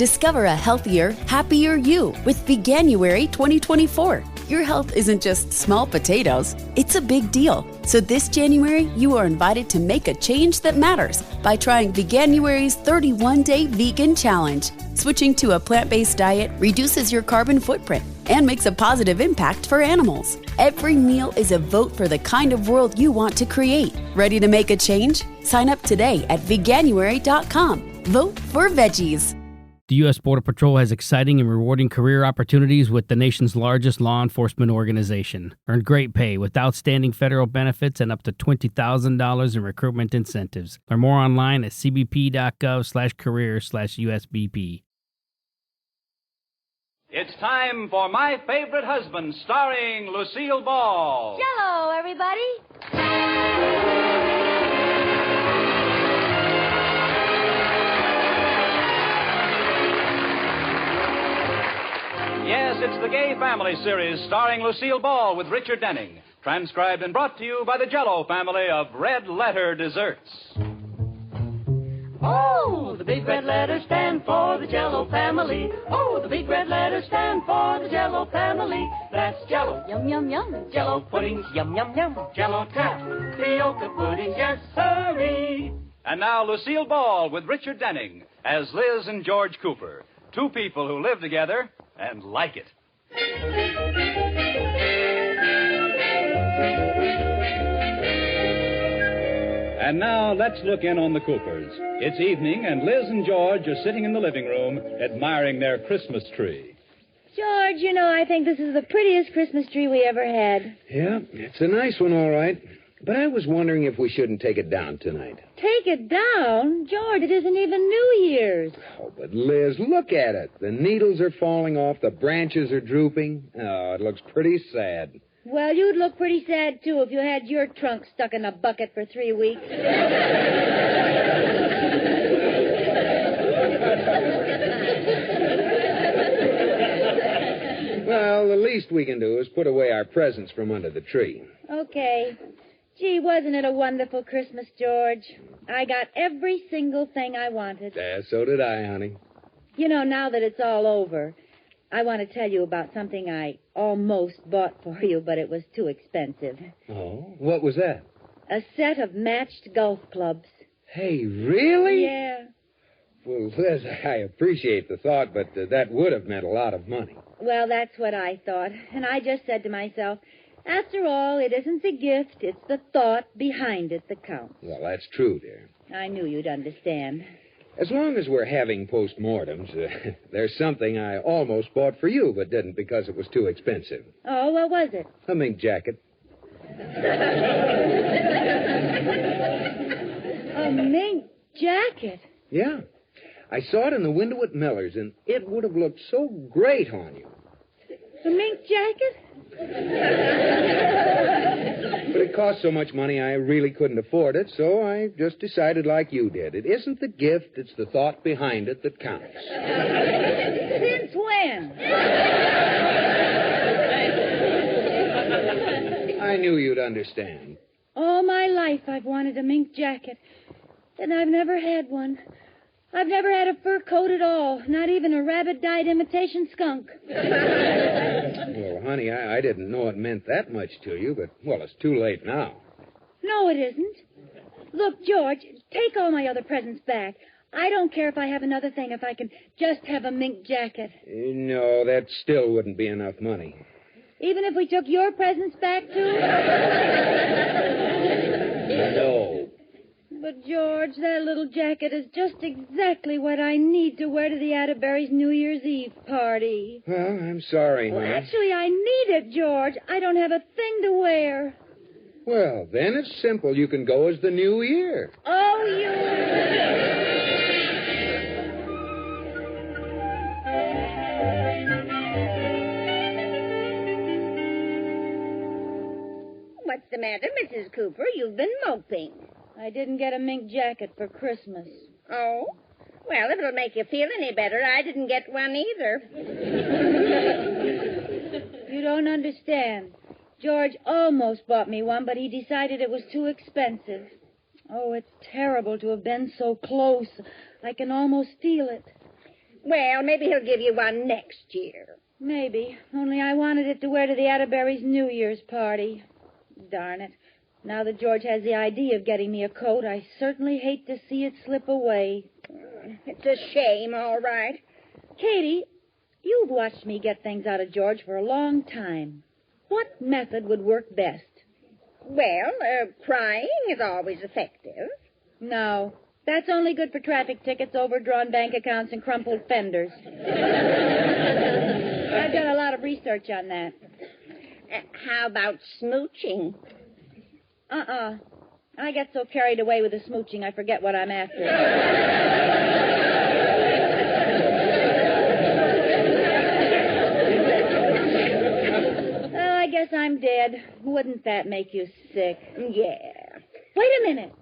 Discover a healthier, happier you with Veganuary 2024. Your health isn't just small potatoes, it's a big deal. So this January, you are invited to make a change that matters by trying Veganuary's 31-day vegan challenge. Switching to a plant-based diet reduces your carbon footprint and makes a positive impact for animals. Every meal is a vote for the kind of world you want to create. Ready to make a change? Sign up today at veganuary.com. Vote for veggies. The U.S. Border Patrol has exciting and rewarding career opportunities with the nation's largest law enforcement organization. Earn great pay with outstanding federal benefits and up to $20,000 in recruitment incentives. Learn more online at cbp.gov/career/USBP. It's time for My Favorite Husband, starring Lucille Ball. Jello, everybody. Yes, it's the Gay Family series starring Lucille Ball with Richard Denning. Transcribed and brought to you by the Jello family of Red Letter Desserts. Oh, the big red letters stand for the Jello family. Oh, the big red letters stand for the Jello family. That's Jello. Yum, yum, yum. Jello puddings, yum, yum, yum. Jello tapioca pudding, yes, sirree. And now Lucille Ball with Richard Denning as Liz and George Cooper. Two people who live together and like it. And now let's look in on the Coopers. It's evening, and Liz and George are sitting in the living room admiring their Christmas tree. George, you know, I think this is the prettiest Christmas tree we ever had. Yeah, it's a nice one, all right. But I was wondering if we shouldn't take it down tonight. Take it down? George, it isn't even New Year's. Oh, but Liz, look at it. The needles are falling off, the branches are drooping. Oh, it looks pretty sad. Well, you'd look pretty sad, too, if you had your trunk stuck in a bucket for 3 weeks. Well, the least we can do is put away our presents from under the tree. Okay. Gee, wasn't it a wonderful Christmas, George? I got every single thing I wanted. So did I, honey. You know, now that it's all over, I want to tell you about something I almost bought for you, but it was too expensive. Oh, what was that? A set of matched golf clubs. Hey, really? Yeah. Well, Liz, I appreciate the thought, but that would have meant a lot of money. Well, that's what I thought. And I just said to myself, after all, it isn't the gift, it's the thought behind it that counts. Well, that's true, dear. I knew you'd understand. As long as we're having postmortems, there's something I almost bought for you, but didn't because it was too expensive. Oh, what was it? A mink jacket. A mink jacket? Yeah. I saw it in the window at Miller's, and it would have looked so great on you. A mink jacket? But it cost so much money I really couldn't afford it, so I just decided like you did. It isn't the gift, it's the thought behind it that counts. Since when? I knew you'd understand. All my life I've wanted a mink jacket, and I've never had one. I've never had a fur coat at all, not even a rabbit-dyed imitation skunk. Well, honey, I didn't know it meant that much to you, but, well, it's too late now. No, it isn't. Look, George, take all my other presents back. I don't care if I have another thing, if I can just have a mink jacket. No, that still wouldn't be enough money. Even if we took your presents back, too? No. But, George, that little jacket is just exactly what I need to wear to the Atterbury's New Year's Eve party. Well, I'm sorry, honey. Well, actually, I need it, George. I don't have a thing to wear. Well, then it's simple. You can go as the New Year. Oh, you... What's the matter, Mrs. Cooper? You've been moping. I didn't get a mink jacket for Christmas. Oh? Well, if it'll make you feel any better, I didn't get one either. You don't understand. George almost bought me one, but he decided it was too expensive. Oh, it's terrible to have been so close. I can almost feel it. Well, maybe he'll give you one next year. Maybe. Only I wanted it to wear to the Atterbury's New Year's party. Darn it. Now that George has the idea of getting me a coat, I certainly hate to see it slip away. It's a shame, all right. Katie, you've watched me get things out of George for a long time. What method would work best? Well, crying is always effective. No, that's only good for traffic tickets, overdrawn bank accounts, and crumpled fenders. I've done a lot of research on that. How about smooching? I get so carried away with the smooching, I forget what I'm after. Well, I guess I'm dead. Wouldn't that make you sick? Yeah. Wait a minute.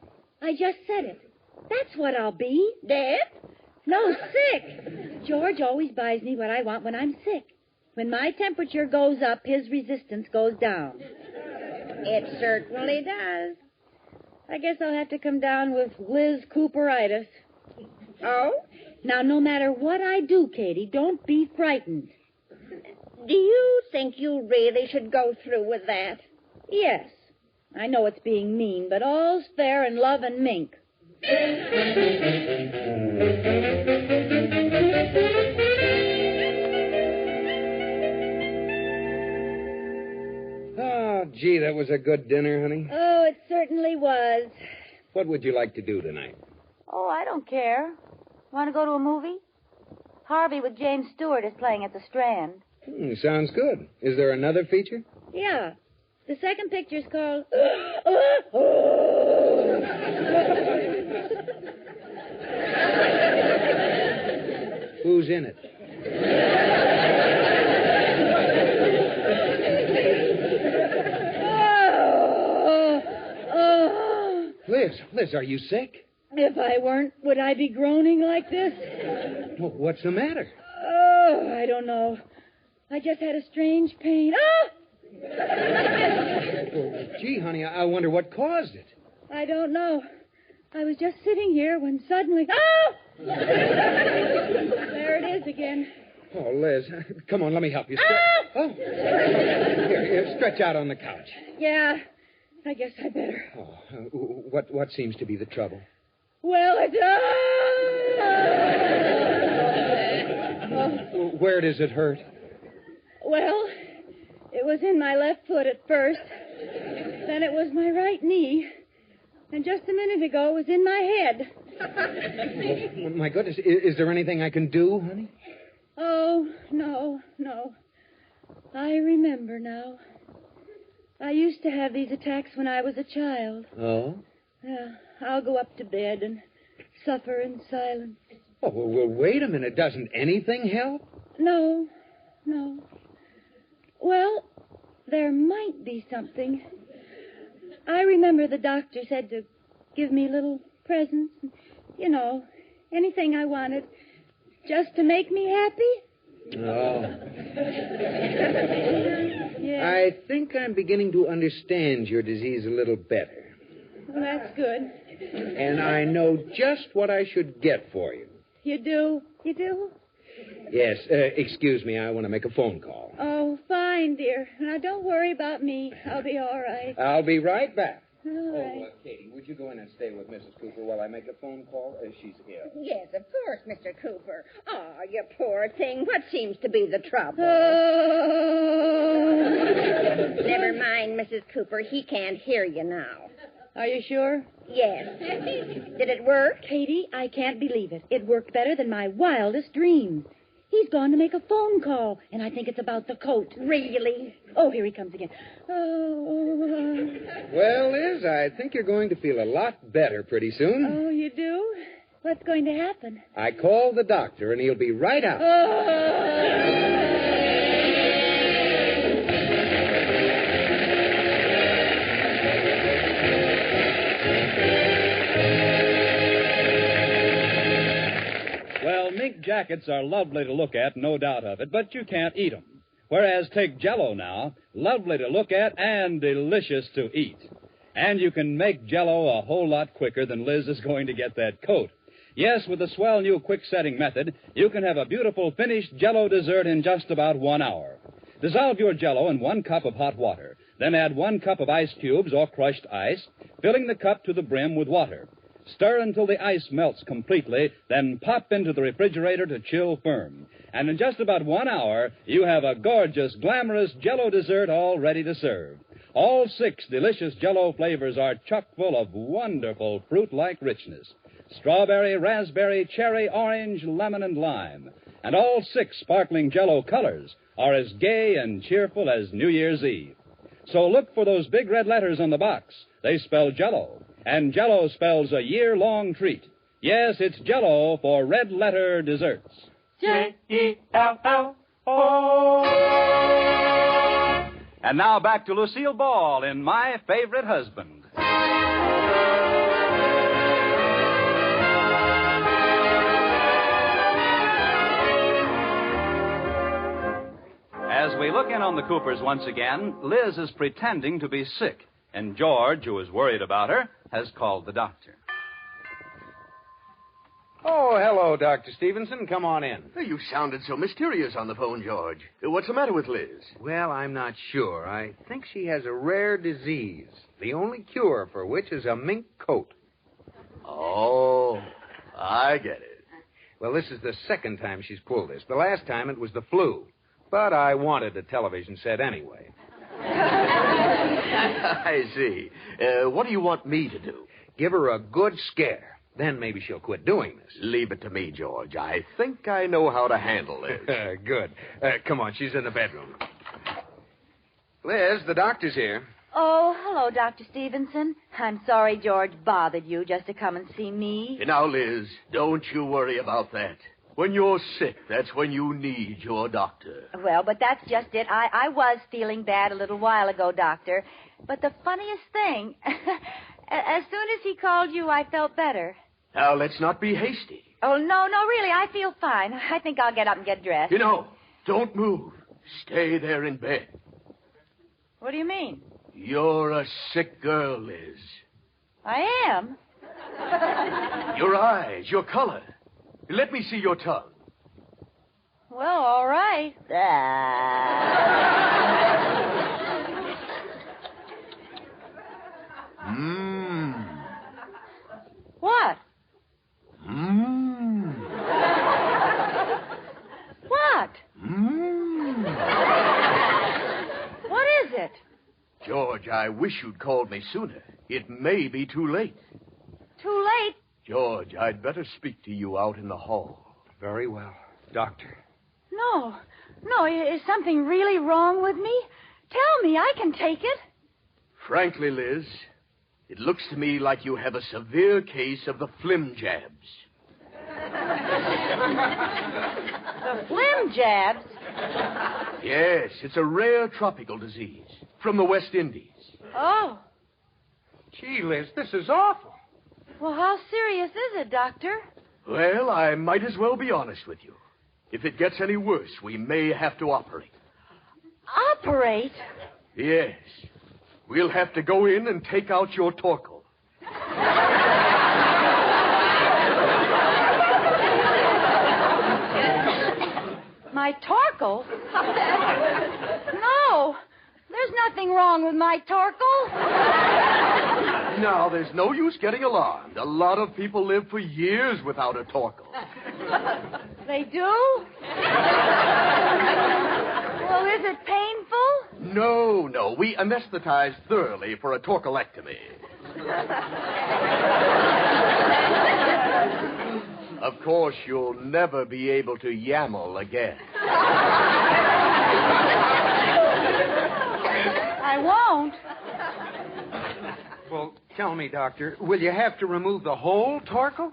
I just said it. That's what I'll be. Dead? No, sick. George always buys me what I want when I'm sick. When my temperature goes up, his resistance goes down. It certainly does. I guess I'll have to come down with Liz Cooperitis. Oh? Now, no matter what I do, Katie, don't be frightened. Do you think you really should go through with that? Yes. I know it's being mean, but all's fair in love and mink. Oh, gee, that was a good dinner, honey. Oh, it certainly was. What would you like to do tonight? Oh, I don't care. Want to go to a movie? Harvey with James Stewart is playing at the Strand. Sounds good. Is there another feature? Yeah. The second picture's called... Who's in it? Liz, are you sick? If I weren't, would I be groaning like this? Well, what's the matter? Oh, I don't know. I just had a strange pain. Oh! Oh, gee, honey, I wonder what caused it. I don't know. I was just sitting here when suddenly... Oh! There it is again. Oh, Liz, come on, let me help you. Oh! Here, stretch out on the couch. Yeah, I guess I better. Oh, what seems to be the trouble? Well, it's... Where does it hurt? Well, it was in my left foot at first. Then it was my right knee. And just a minute ago, it was in my head. Oh, my goodness, is there anything I can do, honey? Oh, no. I remember now. I used to have these attacks when I was a child. Oh? Yeah, I'll go up to bed and suffer in silence. Oh, well, wait a minute. Doesn't anything help? No. Well, there might be something. I remember the doctor said to give me little presents. You know, anything I wanted. Just to make me happy. Oh. Yeah. I think I'm beginning to understand your disease a little better. Well, that's good. And I know just what I should get for you. You do? Yes, excuse me, I want to make a phone call. Oh, fine, dear. Now, don't worry about me. I'll be all right. I'll be right back. All right. Katie, would you go in and stay with Mrs. Cooper while I make a phone call? She's ill. Yes, of course, Mr. Cooper. Oh, you poor thing. What seems to be the trouble? Oh. Never mind, Mrs. Cooper. He can't hear you now. Are you sure? Yes. Did it work? Katie, I can't believe it. It worked better than my wildest dreams. He's gone to make a phone call, and I think it's about the coat. Really? Oh, here he comes again. Oh. Well, Liz, I think you're going to feel a lot better pretty soon. Oh, you do? What's going to happen? I called the doctor, and he'll be right out. Well, mink jackets are lovely to look at, no doubt of it, but you can't eat them. Whereas take Jell-O now, lovely to look at and delicious to eat. And you can make Jell-O a whole lot quicker than Liz is going to get that coat. Yes, with the swell new quick-setting method, you can have a beautiful finished Jell-O dessert in just about 1 hour. Dissolve your Jell-O in 1 cup of hot water. Then add 1 cup of ice cubes or crushed ice, filling the cup to the brim with water. Stir until the ice melts completely, then pop into the refrigerator to chill firm. And in just about 1 hour, you have a gorgeous, glamorous Jell-O dessert all ready to serve. All 6 delicious Jell-O flavors are chock full of wonderful fruit-like richness. Strawberry, raspberry, cherry, orange, lemon, and lime. And all 6 sparkling Jell-O colors are as gay and cheerful as New Year's Eve. So look for those big red letters on the box. They spell Jell-O, and Jell-O spells a year-long treat. Yes, it's Jell-O for red letter desserts. Jell-O. And now back to Lucille Ball in My Favorite Husband. As we look in on the Coopers once again, Liz is pretending to be sick, and George, who is worried about her, has called the doctor. Oh, hello, Dr. Stevenson. Come on in. You sounded so mysterious on the phone, George. What's the matter with Liz? Well, I'm not sure. I think she has a rare disease, the only cure for which is a mink coat. Oh, I get it. Well, this is the second time she's pulled this. The last time it was the flu. But I wanted a television set anyway. I see. What do you want me to do? Give her a good scare. Then maybe she'll quit doing this. Leave it to me, George. I think I know how to handle this. Good. Come on, she's in the bedroom. Liz, the doctor's here. Oh, hello, Dr. Stevenson. I'm sorry George bothered you just to come and see me. Now, Liz, don't you worry about that. When you're sick, that's when you need your doctor. Well, but that's just it. I was feeling bad a little while ago, Doctor. But the funniest thing, as soon as he called you, I felt better. Now, let's not be hasty. Oh, no, really, I feel fine. I think I'll get up and get dressed. Don't move. Stay there in bed. What do you mean? You're a sick girl, Liz. I am? Your eyes, your color. Let me see your tongue. Well, all right. What? What? What is it? George, I wish you'd called me sooner. It may be too late. Too late? George, I'd better speak to you out in the hall. Very well, Doctor. No, is something really wrong with me? Tell me, I can take it. Frankly, Liz, it looks to me like you have a severe case of the flim jabs. The flim jabs? Yes, it's a rare tropical disease from the West Indies. Oh. Gee, Liz, this is awful. Well, how serious is it, Doctor? Well, I might as well be honest with you. If it gets any worse, we may have to operate. Operate? Yes. We'll have to go in and take out your torkel. My torkel? No, there's nothing wrong with my torkel. Now, there's no use getting alarmed. A lot of people live for years without a torkel. They do? Well, is it painful? No. We anesthetize thoroughly for a torkelectomy. Of course, you'll never be able to yaml again. I won't. Well, tell me, Doctor, will you have to remove the whole torkel?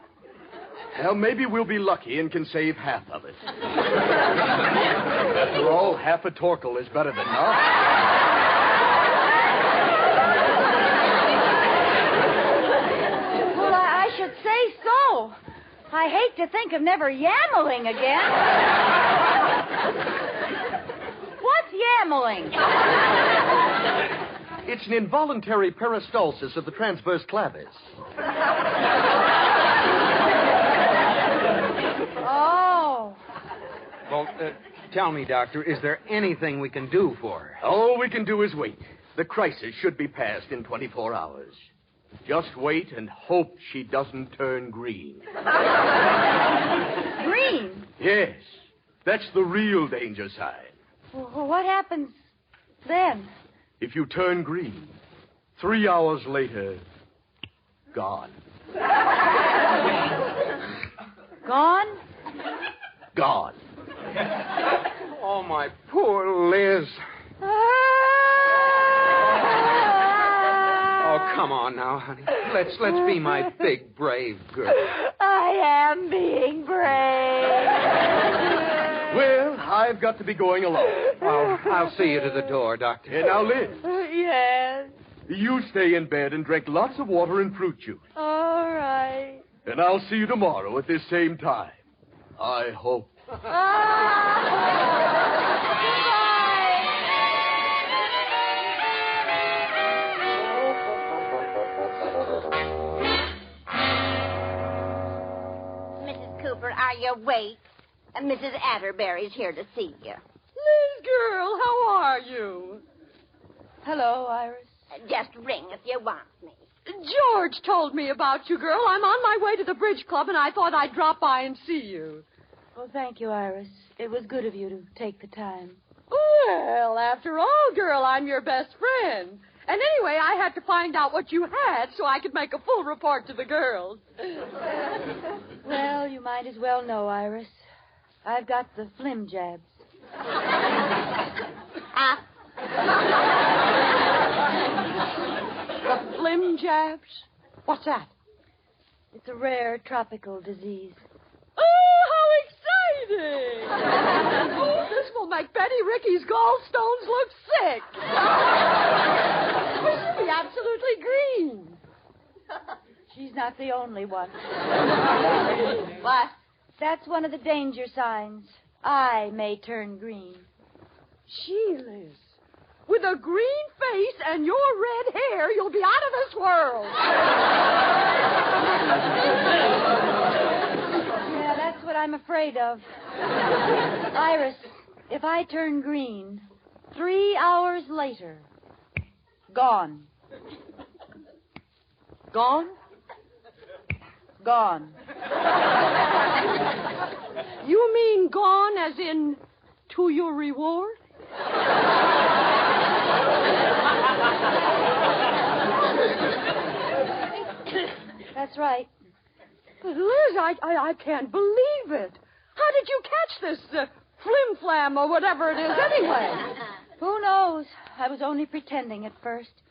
Well, maybe we'll be lucky and can save half of it. After all, half a torkel is better than nothing. Well, I should say so. I hate to think of never yammling again. What's yammling? It's an involuntary peristalsis of the transverse clavis. Oh. Well, tell me, Doctor, is there anything we can do for her? All we can do is wait. The crisis should be passed in 24 hours. Just wait and hope she doesn't turn green. Green? Yes. That's the real danger sign. Well, what happens then? If you turn green, 3 hours later, gone. Gone? Gone. Oh, my poor Liz. Oh, come on now, honey. Let's be my big, brave girl. I am being brave. Well, I've got to be going along. I'll see you to the door, Doctor. And now, Liz, Yes. you stay in bed and drink lots of water and fruit juice. All right. And I'll see you tomorrow at this same time. I hope. Mrs. Cooper, are you awake? Mrs. Atterbury's here to see you. Liz, girl, how are you? Hello, Iris. Just ring if you want me. George told me about you, girl. I'm on my way to the bridge club, and I thought I'd drop by and see you. Well, thank you, Iris. It was good of you to take the time. Well, after all, girl, I'm your best friend. And anyway, I had to find out what you had so I could make a full report to the girls. Well, you might as well know, Iris. I've got the flim jabs. The flim jabs? What's that? It's a rare tropical disease. Oh, how exciting! Oh, this will make Betty Ricky's gallstones look sick. Well, she'll be absolutely green. She's not the only one. What? That's one of the danger signs. I may turn green. She, Liz, with a green face and your red hair, you'll be out of this world. Yeah, that's what I'm afraid of. Iris, if I turn green, 3 hours later, gone. Gone? Gone. You mean gone as in to your reward? That's right. But Liz, I can't believe it. How did you catch this flim-flam or whatever it is anyway? Who knows? I was only pretending at first.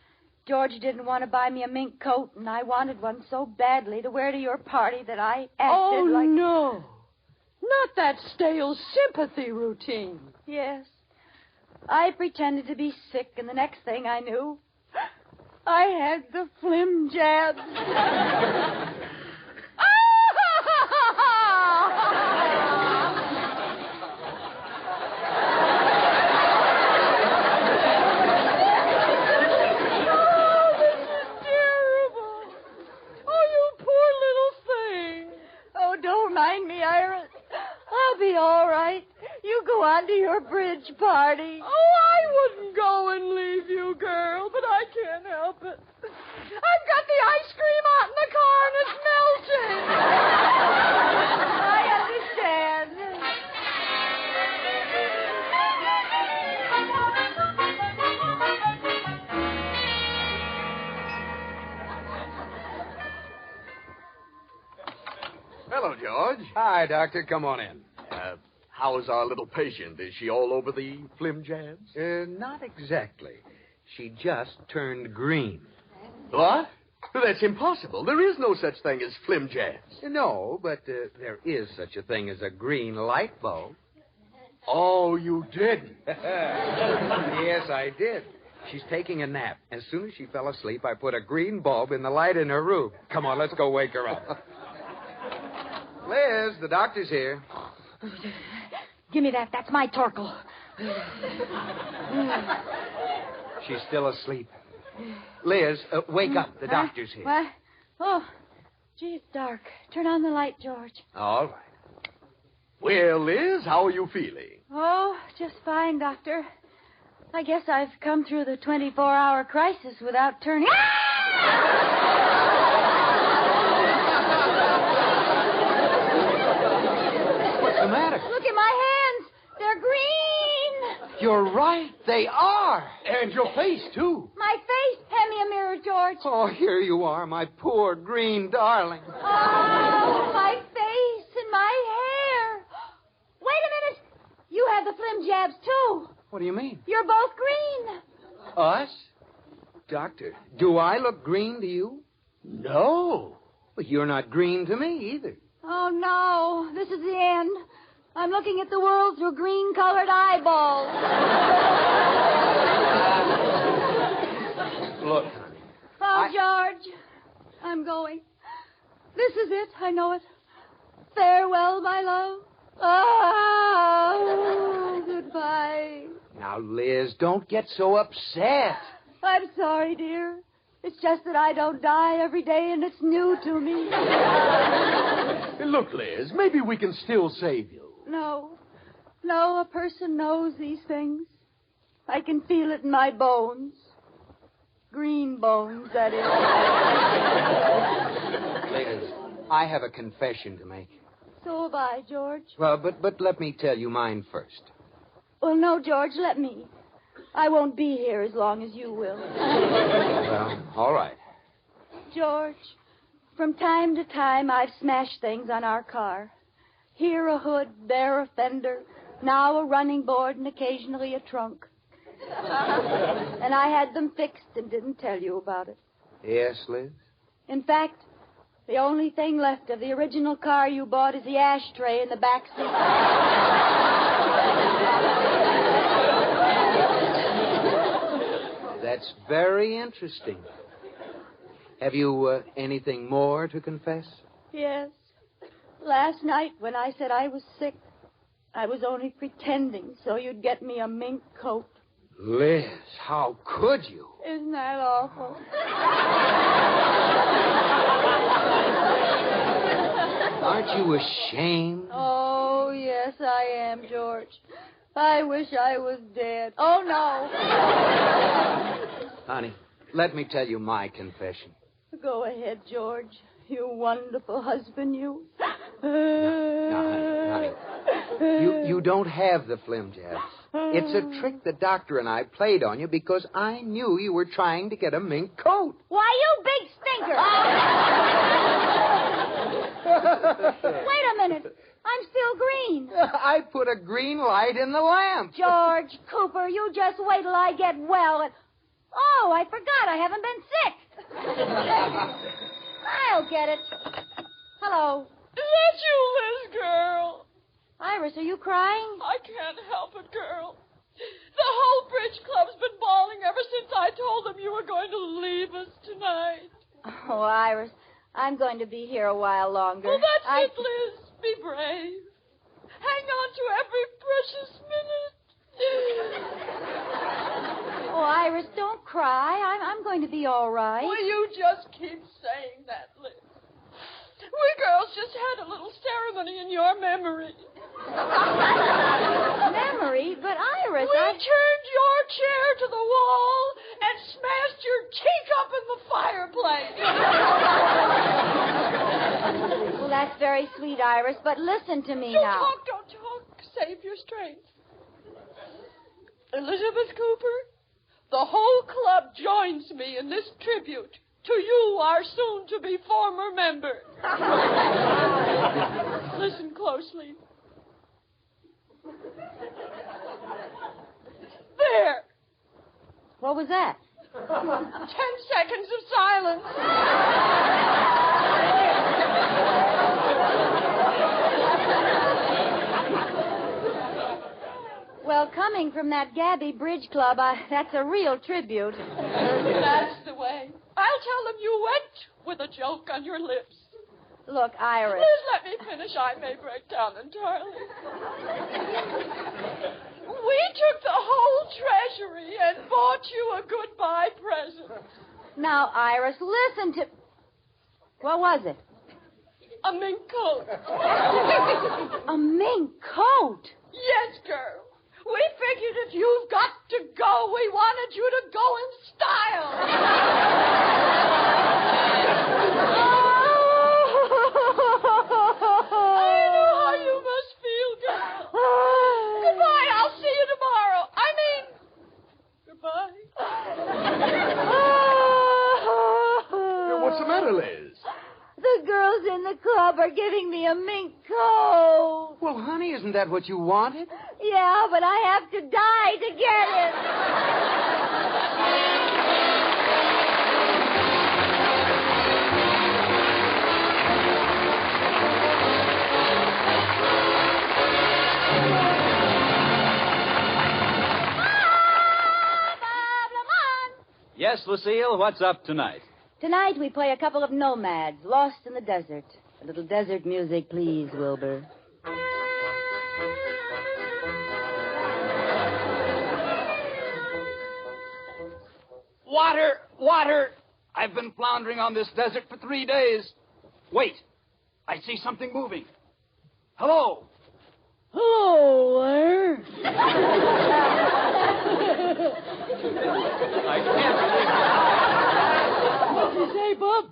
George didn't want to buy me a mink coat, and I wanted one so badly to wear to your party that I acted like... No. Not that stale sympathy routine. Yes. I pretended to be sick, and the next thing I knew, I had the flim jabs. I'll be all right. You go on to your bridge party. Oh, I wouldn't go and leave you, girl, but I can't help it. I've got the ice cream out in the car and it's melting. I understand. Hello, George. Hi, Doctor. Come on in. How's our little patient? Is she all over the flim jabs? Not exactly. She just turned green. What? That's impossible. There is no such thing as flim jabs. No, but there is such a thing as a green light bulb. Oh, you didn't? Yes, I did. She's taking a nap. As soon as she fell asleep, I put a green bulb in the light in her room. Come on, let's go wake her up. Liz, the doctor's here. Give me that. That's my torkel. She's still asleep. Liz, wake up. The doctor's here. What? Oh, gee, it's dark. Turn on the light, George. All right. Well, Liz, how are you feeling? Oh, just fine, Doctor. I guess I've come through the 24-hour crisis without turning... What's the matter? Look at my hands. They're green. You're right. They are. And your face, too. My face. Hand me a mirror, George. Oh, here you are, my poor green darling. Oh, my face and my hair. Wait a minute. You have the flim jabs, too. What do you mean? You're both green. Us? Doctor, do I look green to you? No. Well, you're not green to me either. Oh, no. This is the end. I'm looking at the world through green-colored eyeballs. Look, Oh, George, I'm going. This is it. I know it. Farewell, my love. Oh, goodbye. now, Liz, don't get so upset. I'm sorry, dear. It's just that I don't die every day, and it's new to me. Look, Liz, maybe we can still save you. No, a person knows these things. I can feel it in my bones. Green bones, that is. Liz, I have a confession to make. So have I, George. Well, but let me tell you mine first. Well, no, George, let me. I won't be here as long as you will. Well, all right. George, from time to time, I've smashed things on our car. Here a hood, there a fender, now a running board, and occasionally a trunk. And I had them fixed and didn't tell you about it. Yes, Liz? In fact, the only thing left of the original car you bought is the ashtray in the back seat. That's very interesting. Have you anything more to confess? Yes. Last night, when I said I was sick, I was only pretending so you'd get me a mink coat. Liz, how could you? Isn't that awful? Aren't you ashamed? Oh, yes, I am, George. I wish I was dead. Oh, no. Honey, let me tell you my confession. Go ahead, George. You wonderful husband, you. Now, honey. You don't have the flim jabs. It's a trick the doctor and I played on you because I knew you were trying to get a mink coat. Why, you big stinker! Wait a minute. I'm still green. I put a green light in the lamp. George Cooper, you just wait till I get well. Oh, I forgot I haven't been sick. I'll get it. Hello. Is that you, Liz, girl? Iris, are you crying? I can't help it, girl. The whole bridge club's been bawling ever since I told them you were going to leave us tonight. Oh, Iris, I'm going to be here a while longer. Well, that's it, Liz. Be brave. Hang on to every precious minute. Oh, Iris, don't cry. I'm going to be all right. Well, you just keep saying that, Liz. We girls just had a little ceremony in your memory. Memory? But, Iris, We turned your chair to the wall and smashed your teacup in the fireplace. Well, that's very sweet, Iris, but listen to me Don't now. talk. Save your strength. Elizabeth Cooper, the whole club joins me in this tribute to you, our soon-to-be former member. Listen closely. There. What was that? 10 seconds of silence. Well, coming from that Gabby Bridge Club, that's a real tribute. That's the way. I'll tell them you went with a joke on your lips. Look, Iris. Please let me finish. I may break down entirely. We took the whole treasury and bought you a goodbye present. Now, Iris, listen to... What was it? A mink coat. A mink coat? Yes, girl. We figured if you've got to go, we wanted you to go in style. I know how you must feel, girl. Goodbye. I'll see you tomorrow. Goodbye. What's the matter, Liz? The girls in the club are giving me a mink coat. Well, honey, isn't that what you wanted? Yeah, but I have to die to get it. Yes, Lucille, what's up tonight? Tonight we play a couple of nomads lost in the desert. A little desert music, please, Wilbur. Water! Water! I've been floundering on this desert for 3 days. Wait. I see something moving. Hello. Hello there. I can't believe What'd you say, Bub?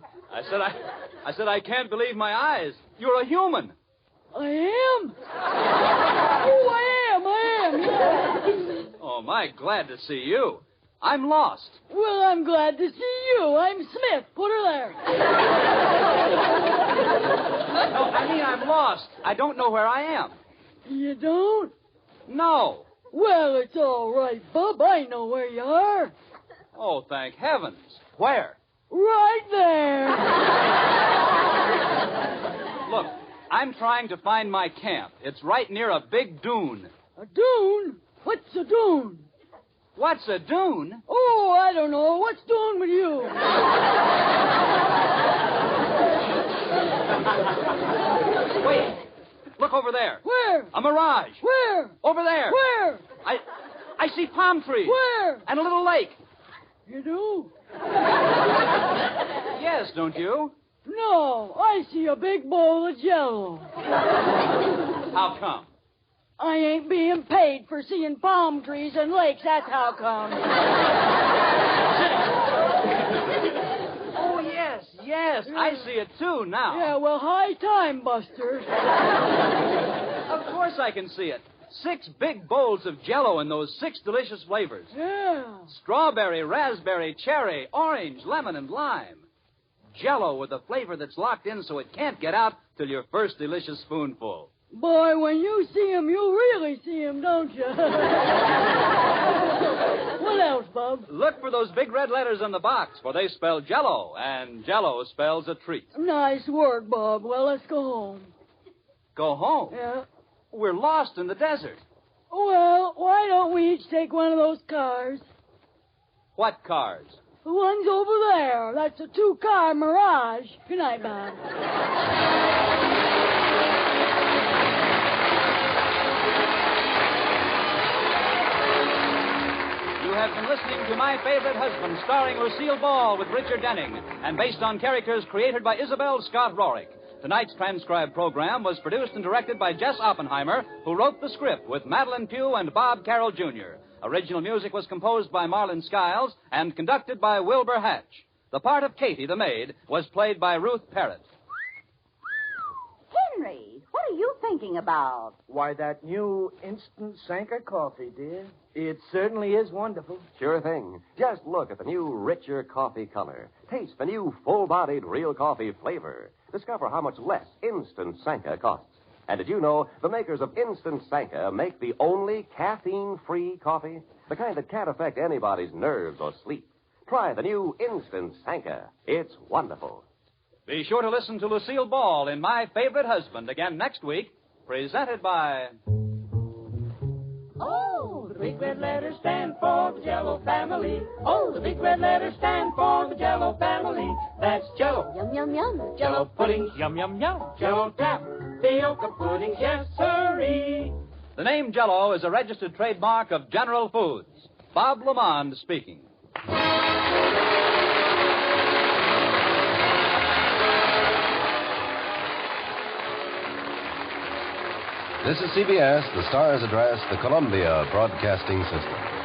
I said I can't believe my eyes. You're a human. I am? Oh, I am, yeah. Oh, my, glad to see you. I'm lost. Well, I'm glad to see you. I'm Smith. Put her there. No, I mean I'm lost. I don't know where I am. You don't? No. Well, it's all right, Bub. I know where you are. Oh, thank heavens. Where? Right there. Look, I'm trying to find my camp. It's right near a big dune. A dune? What's a dune? What's a dune? Oh, I don't know. What's doing with you? Wait. Look over there. Where? A mirage. Where? Over there. Where? I see palm trees. Where? And a little lake. You do? Yes, don't you? No, I see a big bowl of Jell-O. How come? I ain't being paid for seeing palm trees and lakes. That's how come. Oh, yes. I see it, too, now. Yeah, well, high time, Buster. Of course I can see it. 6 big bowls of Jell-O in those 6 delicious flavors. Yeah. Strawberry, raspberry, cherry, orange, lemon, and lime. Jell-O with a flavor that's locked in so it can't get out till your first delicious spoonful. Boy, when you see him, you really see him, don't you? What else, Bub? Look for those big red letters on the box, for they spell Jell-O, and Jell-O spells a treat. Nice work, Bob. Well, let's go home. Go home? Yeah. We're lost in the desert. Well, why don't we each take one of those cars? What cars? The one's over there. That's a 2-car Mirage. Good night, Bob. You have been listening to My Favorite Husband, starring Lucille Ball with Richard Denning, and based on characters created by Isabel Scott Rorick. Tonight's transcribed program was produced and directed by Jess Oppenheimer, who wrote the script with Madeline Pugh and Bob Carroll, Jr. Original music was composed by Marlon Skiles and conducted by Wilbur Hatch. The part of Katie, the maid, was played by Ruth Parrott. Henry, what are you thinking about? Why, that new instant Sanka coffee, dear. It certainly is wonderful. Sure thing. Just look at the new richer coffee color. Taste the new full-bodied real coffee flavor. Discover how much less instant Sanka costs. And did you know the makers of Instant Sanka make the only caffeine-free coffee? The kind that can't affect anybody's nerves or sleep. Try the new Instant Sanka. It's wonderful. Be sure to listen to Lucille Ball in My Favorite Husband again next week, presented by... Oh, the big red letters stand for the Jell-O family. Oh, the big red letters stand for the Jell-O family. That's Jell-O. Yum, yum, yum. Jell-O puddings, yum, yum, yum. Jell-O tapioca puddings, yes, sirree. The name Jell-O is a registered trademark of General Foods. Bob Lamond speaking. This is CBS, the star's address, the Columbia Broadcasting System.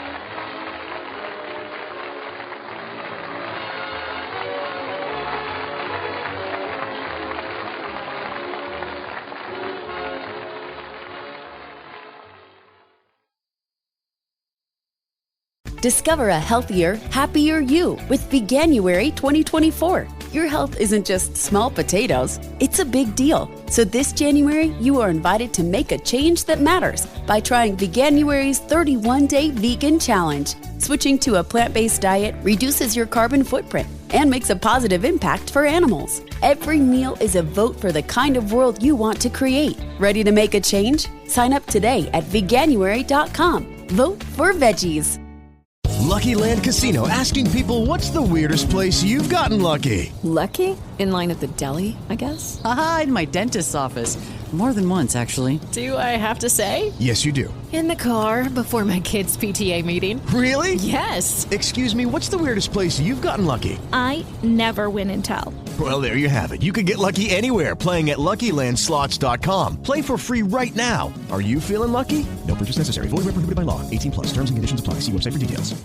Discover a healthier, happier you with Veganuary 2024. Your health isn't just small potatoes, it's a big deal. So this January, you are invited to make a change that matters by trying Veganuary's 31-day vegan challenge. Switching to a plant-based diet reduces your carbon footprint and makes a positive impact for animals. Every meal is a vote for the kind of world you want to create. Ready to make a change? Sign up today at veganuary.com. Vote for veggies. Lucky Land Casino, asking people, what's the weirdest place you've gotten lucky? Lucky? In line at the deli, I guess? Aha, in my dentist's office. More than once, actually. Do I have to say? Yes, you do. In the car before my kids' PTA meeting. Really? Yes. Excuse me, what's the weirdest place you've gotten lucky? I never win and tell. Well, there you have it. You can get lucky anywhere, playing at LuckyLandSlots.com. Play for free right now. Are you feeling lucky? No purchase necessary. Void where prohibited by law. 18+. Terms and conditions apply. See website for details.